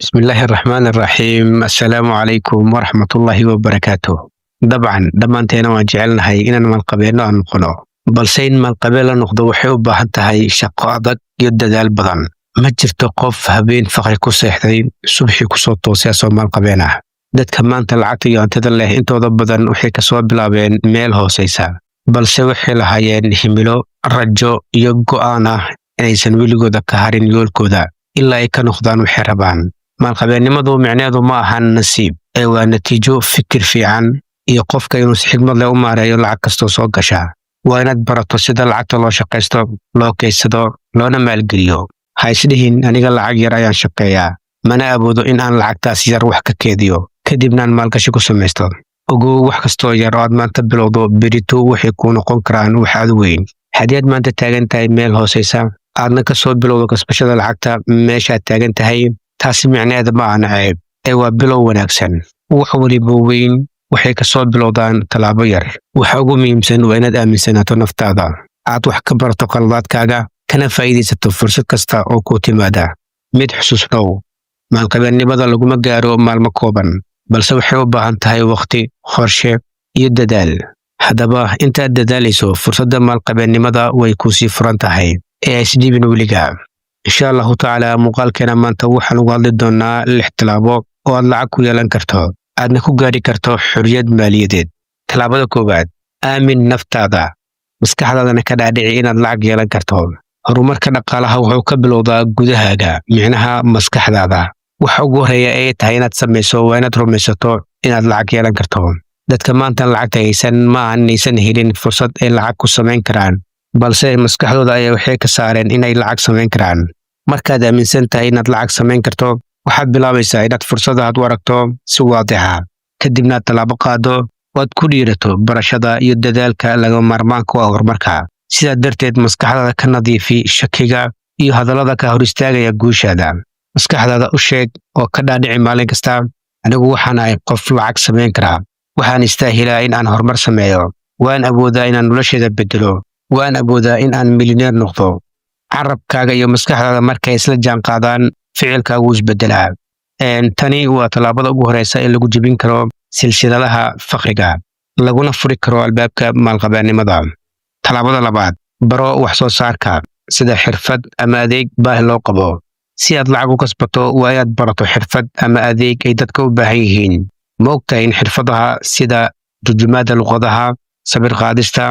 بسم الله الرحمن الرحيم السلام عليكم ورحمة الله وبركاته. طبعا dhammaanteena waan jecelnahay inaan maalqabeeno aan noqono balse in maalqabeen la noqdo waxay u baahan tahay shaqo adag iyo dadaal badan. Ma jirto qof habeen faqri ku seexday subaxii ku soo toosay asoo maalqabeen ah. Dadka maanta lacagta iyo hantida leh intooda badan waxay ka soo bilaabeen meel hooseysa balse waxay lahaayeen himilo, rajo iyo go'aan ah inaysan weligooda ka harin yoolkooda ilaa ay ka noqdaan waxay rabaan. maalqabeennimadu micnaheedu ma ahan nasiib ee waa natiijo fikir fiican iyo qofka inuu si xigmad leh u maareeyo lacag kastoo soo gasha. waa inaad barato sida lacagta loo shaqaysto, loo kaydsado, loona maalgeliyo. ha isdhihin aniga lacag yar ayaan shaqeeyaa mana awoodo in aan lacagtaas yar wax ka keediyo kadibnaan maalgashi ku samaysto. ogow wax kastoo yar oo aad maanta bilowdo berito waxay kuu noqon karaan wax aad u weyn. haddii aad maanta taagan tahay meel hooseysa aadna ka soo bilowdo kasbashada lacagta meeshaad taagan tahay, taasi micnaheeda ma aha ceeb ee waa bilow wanaagsan. wax waliba weyn waxay ka soo bilowdaan tallaabo yar. waxa ugu muhiimsan waa inaad aaminsanaato naftaada, aad wax ka barato qaladaadkaaga, kana faa'iidaysato fursad kasta oo ku timaada. mid xusuusnow, maalqabeennimada laguma gaaro maalmo kooban balse waxay u baahan tahay waqti, qorshe iyo dadaal. haddaba intaad dadaalayso fursadda maalqabeennimada way kuu sii furan tahay ee isdhiibin weligaa. insha allahu tacaala muuqaalkeena maanta waxaan uga hadli doonaa 6 tilaabo oo aad lacag ku yeelan karto aadna ku gaari karto xorriyad maaliyadeed. tilaabada koowaad, aamin naftaada. maskaxdaadana ka dhaadhici inaad lacag yeelan karto. horumarka dhaqaalaha wuxuu ka bilowdaa gudahaaga, micnaha maskaxdaada. waxa ugu horreeya ee tahay inaad samayso waa inaad rumaysato inaad lacag yeelan karto. dadka maanta lacagta haysan ma ahan inaysan helin fursad ay lacag ku samayn karaan balse maskaxdooda ayaa waxay ka saareen inay lacag samayn karaan. markaad aaminsan tahay inaad lacag samayn karto waxaad bilaabaysaa inaad fursadaad u aragto si waadixa kadibna aad tallaabo qaado oo aad ku dhiirato barashada iyo dadaalka laga maarmaanka u ah horumarka. sidaa darteed maskaxdaada ka nadiifi shakiga iyo hadallada ka hor istaagaya guushaada. maskaxdaada u sheeg oo ka dhaadhici maalin kasta, anigu waxaan ahay qof lacag samayn karaa, waxaan istaahilaa in aan horumar sameeyo, waan awoodaa inaan nolosheeda bedelo, waan awoodaa in aan milyaneer noqdo. carabkaaga iyo maskaxdaada markay isla jaanqaadaan ficilkaagu isbedelaa. tani waa tallaabada ugu horeysa ee lagu jebin karo silsiladaha faqriga laguna furi karo albaabka maalqabeennimada. tallaabada labaad, baro wax soo saarka sida xirfad ama adeeg baahi loo qabo. si aad lacag u kasbato waa inaad barato xirfad ama adeeg ay dadka u baahan yihiin. ma ogtahay in xirfadaha sida turjumaada luqadaha, sawir qaadista,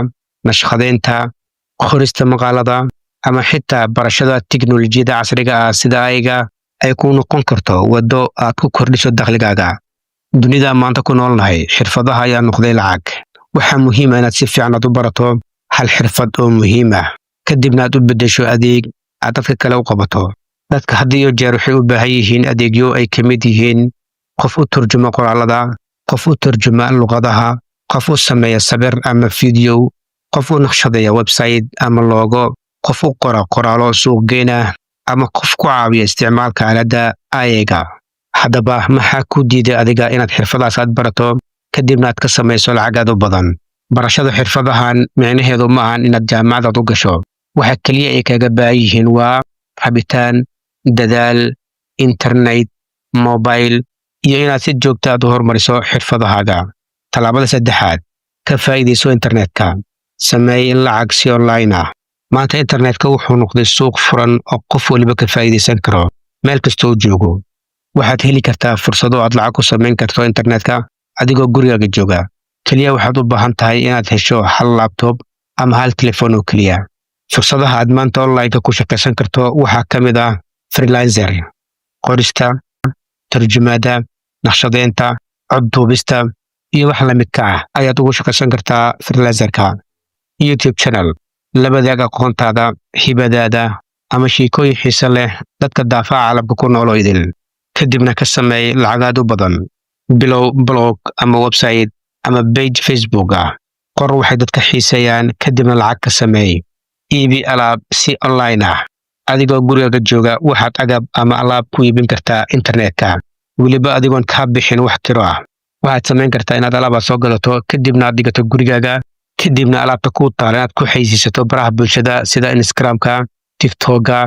nashqadeynta, qorista maqaalada ama xitaa barashada tiknoolajiyada casriga ah sida ayga ay ku noqon karto waddo aad ku kordhiso dakhligaaga. dunida maanta ku noolnahay xirfadaha ayaa noqday lacag. waxaa muhiim ah inaad si fiican u barato hal xirfad oo muhiim ah kadibna aad u beddesho adeeg aad dadka kale u qabato. dadka had iyo jeer waxay u baahan yihiin adeegyo ay ka mid yihiin qof u turjuma qoraalada, qof u turjuma luqadaha, qof u sameeya sawir ama fiideo, qof u naqshadeeya website ama logo, qof u qora qoraalo suuqgeyn ah ama qof ku caawiya isticmaalka aaladda ayga. haddaba maxaa ku diiday adiga inaad xirfadaas aad barato kadibna aad ka samayso lacag aad u badan? barashada xirfadahan micnaheedu ma ahan inaad jaamacadaad u gasho. waxa keliya ay kaga baahan yihiin waa rabitaan, dadaal, internet, mobile iyo inaad si joogta aad u horumariso xirfadahaaga. tallaabada saddexaad, ka faa'iidayso internetka. sameey lacag si online ah. maanta internetka wuxuu noqday suuq furan oo qof waliba ka faa'iidaysan karo meel kastoo joogo. waxaad heli kartaa fursado aad lacag ku samayn karto internetka adigoo gurigaaga jooga. keliya waxaad u baahan tahay inaad hesho hal laptop ama hal telefoon oo keliya. fursadaha aad maanta online-ka ku shaqaysan karto waxaa ka mid ah freelancer, qorista, tarjumaada, naqshadeynta, cod duubista iyo wax la midka ah ayaad ugu shaqaysan kartaa freelancer-ka. YouTube channel, la wadaag aqoontaada, hibadaada ama sheekooyin xiiso leh dadka daafaca caalamka ku nool oo idil. kadibna ka sameey lacagaad u badan. bilow blog ama website ama page Facebook ah. qor waxay dadka xiiseeyaan kadibna lacag ka sameey. iibi alaab si online ah. adigoo gurigaaga jooga waxaad agab ama alaab ku iibin kartaa internetka weliba adigoon ka bixin wax kiro ah. waxaad samayn kartaa inaad alaab soo gadato kadibna aad dhigato gurigaaga, kadibna alaabta ku taal inaad ku xaysiisato baraha bulshada sida Instagramka, TikTokka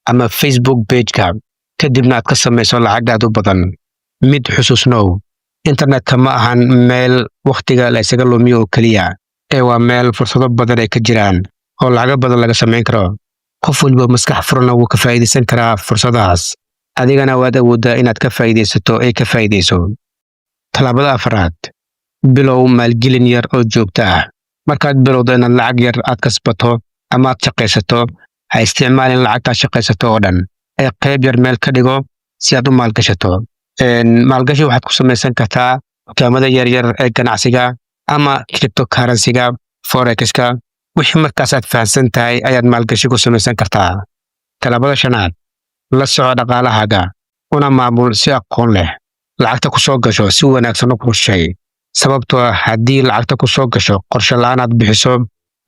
ama Facebook page-ka. kadibna aad ka samayso lacag aad u badan. Mid xusuusnow, internetka ma ahan meel wakhtiga la isaga lumiyo oo keliya, ee waa meel fursado badan ay ka jiraan oo lacago badan laga samayn karo. Qof walba maskax furana wuu ka faa'iidaysan karaa fursadahaas, adigana waad awooddaa inaad ka faa'iidaysato ay ka faa'iidayso. Talaabada afraad, bilow maalgelin yar oo joogto ah. Markaad bilowdo inaad lacag yar aad kasbato ama aad shaqaysato, ha isticmaalin lacagtaad shaqaysato oo dhan, ee qayb yar meel ka dhigo si aad u maalgashato. Maalgashi waxaad ku samaysan kartaa dukaamada yaryar ee ganacsiga ama cryptocurrency-ga, forex-ka. Wixii markaas aad fahamsan tahay ayaad maalgashi ku samaysan kartaa. Talaabada shanaad, la soco dhaqaalahaaga, una maamul si aqoon leh. Lacagta ku soo gasho si wanaagsan u qorsheey, sababtoo ah haddii lacagta ku soo gasho qorshe la'aan aad bixiso,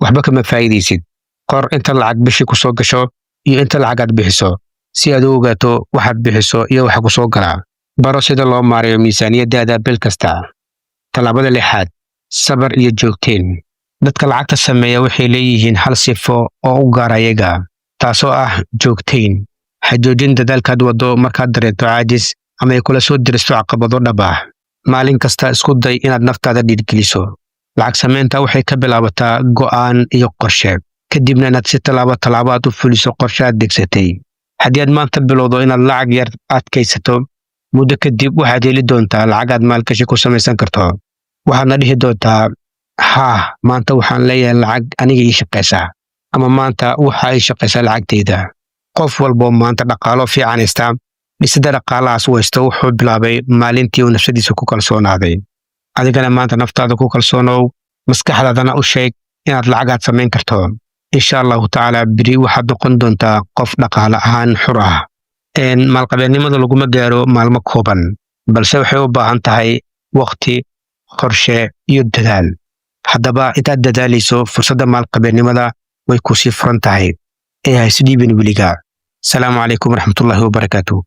waxba kama faa'iidaysid. Qor inta lacag bishii ku soo gasho iyo inta lacag aad bixiso, si aad u ogaato waxaad bixiso iyo waxa ku soo gala. Baro sida loo maareeyo miisaaniyadaada bil kasta. Talaabada lixaad, sabar iyo joogteen. Dadka lacagta sameeya waxay leeyihiin hal sifo oo u gaar ayaga, taasoo ah joogteen. Ha joojin dadaalkaad waddo markaad dareento caajis ama ay kula soo diristo caqabado dhab ah. Maalin kasta isku day inaad naftaada dhiirigeliso. Lacag samaynta waxay ka bilaabataa go'aan iyo qorshe, kadibna inaad si tallaabo aad u fuliso qorshe aad degsatay. Haddii aad maanta bilowdo inaad lacag yar aad kaysato, muddo kadib waxaad heli doontaa lacag aad maalgashi ku samaysan karto. Waxaadna dhihi doontaa, maanta waxaan leeyahay lacag aniga ii shaqaysa, ama maanta waxa ay shaqaysaa lacagtayda. Qof walbo maanta dhaqaalo fiican haysta, dhisida dhaqaalahaas waysto wuxuu bilaabay maalintii uu nafsadiisa ku kalsoonaaday. Adigana maanta naftaada ku kalsoonow, maskaxdaadana u sheeg inaad lacag aad samayn karto. Insha Allahu tacaala biri waxaad noqon doontaa qof dhaqaale ahaan xur ah. Maalqabeennimada laguma gaaro maalmo kooban, balse waxay u baahan tahay waqti, qorshe iyo dadaal. Haddaba intaad dadaalayso, fursadda maalqabeennimada way ku sii furan tahay. Ee ha isdhiibin weligaa. Asalaamu calaykum waraxmatullaahi wabarakaatuh.